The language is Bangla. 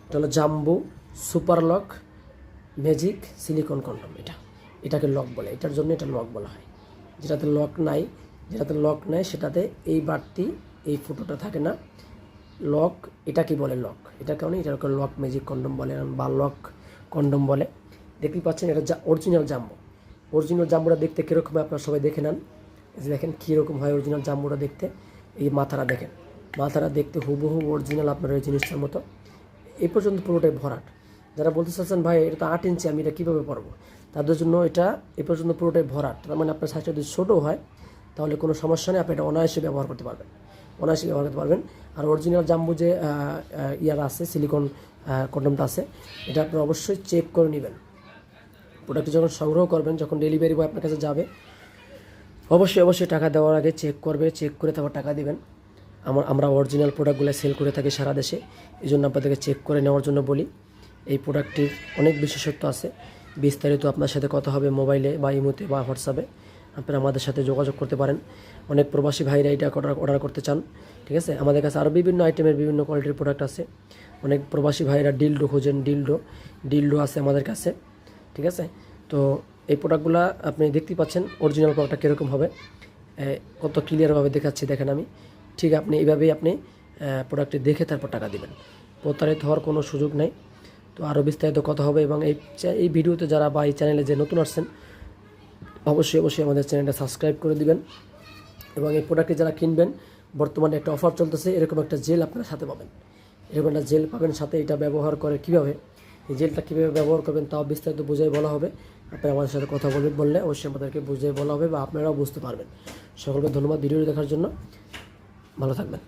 এটা হলো jumbo super lock magic silicone condom. এটাকে লক বলে, এটার জন্য এটা লক বলা হয়। যেটাতে লক নাই সেটাতে এই বাড়তি এই ফুটোটা থাকে না। লক এটা কি বলে লক, এটা কারণে এটাকে লক ম্যাজিক কন্ডম বলে বা লক কন্ডম বলে। দেখতেই পাচ্ছেন এটা অরিজিনাল জাম্বো। অরিজিনাল জাম্বোটা দেখতে কীরকম হয় আপনারা সবাই দেখে নেন। এই যে দেখেন কীরকম হয় অরিজিনাল জাম্বোটা দেখতে। এই মাথাটা দেখেন, মাথাটা দেখতে হুবহু অরিজিনাল আপনার এই জিনিসটার মতো। এই পর্যন্ত পুরোটাই ভরাট। যারা বলতে চাচ্ছেন ভাই এটা তো 8 ইঞ্চি, আমি এটা কীভাবে পরবো, তাদের জন্য এটা এ পর্যন্ত পুরোটাই ভরাট। তার মানে আপনার সাইজটা যদি ছোটো হয় তাহলে কোনো সমস্যা নেই, আপনি এটা অনায়াসে ব্যবহার করতে পারবেন, আর অরিজিনাল জাম্বো যে ইয়ার আছে সিলিকন কন্ডমটা আছে, এটা আপনি অবশ্যই চেক করে নেবেন। প্রোডাক্টটি যখন সংগ্রহ করবেন, যখন ডেলিভারি বয় আপনার কাছে যাবে, অবশ্যই টাকা দেওয়ার আগে চেক করবে, চেক করে তারপর টাকা দিবেন। আমরা অরিজিনাল প্রোডাক্টগুলো সেল করে থাকি সারা দেশে, এই জন্য আপনাদেরকে চেক করে নেওয়ার জন্য বলি। এই প্রোডাক্টটির অনেক বিশেষত্ব আছে, বিস্তারিত আপনার সাথে কথা হবে মোবাইলে বা ইমোতে বা হোয়াটসঅ্যাপে, আপনারা আমাদের সাথে যোগাযোগ করতে পারেন। অনেক প্রবাসী ভাইরা এটা অর্ডার করতে চান, ঠিক আছে। আমাদের কাছে আরও বিভিন্ন আইটেমের বিভিন্ন কোয়ালিটির প্রোডাক্ট আছে। অনেক প্রবাসী ভাইরা ডিলডো খোঁজেন, ডিলডো আছে আমাদের কাছে, ঠিক আছে। তো এই প্রোডাক্টগুলো আপনি দেখতেই পাচ্ছেন অরিজিনাল প্রোডাক্টটা কীরকম হবে, কত ক্লিয়ারভাবে দেখাচ্ছি দেখেন আমি। ঠিক আপনি এইভাবেই আপনি প্রোডাক্টটি দেখে তারপর টাকা দিবেন, প্রতারিত হওয়ার কোনো সুযোগ নেই। তো আরও বিস্তারিত কথা হবে। এবং এই ভিডিওতে যারা বা এই চ্যানেলে যে নতুন আসছেন, অবশ্যই আমাদের চ্যানেলটা সাবস্ক্রাইব করে দিবেন। এবং এই প্রোডাক্টটি যারা কিনবেন, বর্তমানে একটা অফার চলতেছে, এরকম একটা জেল আপনারা সাথে পাবেন, এরকম একটা জেল পাবেন সাথে। এটা ব্যবহার করে কীভাবে, এই জেলটা কীভাবে ব্যবহার করবেন তাও বিস্তারিত বুঝিয়ে বলা হবে। আপনারা আমাদের সাথে কথা বললে অবশ্যই আমাদেরকে বুঝিয়ে বলা হবে বা আপনারাও বুঝতে পারবেন। সকলকে ধন্যবাদ ভিডিওটি দেখার জন্য, ভালো থাকবেন।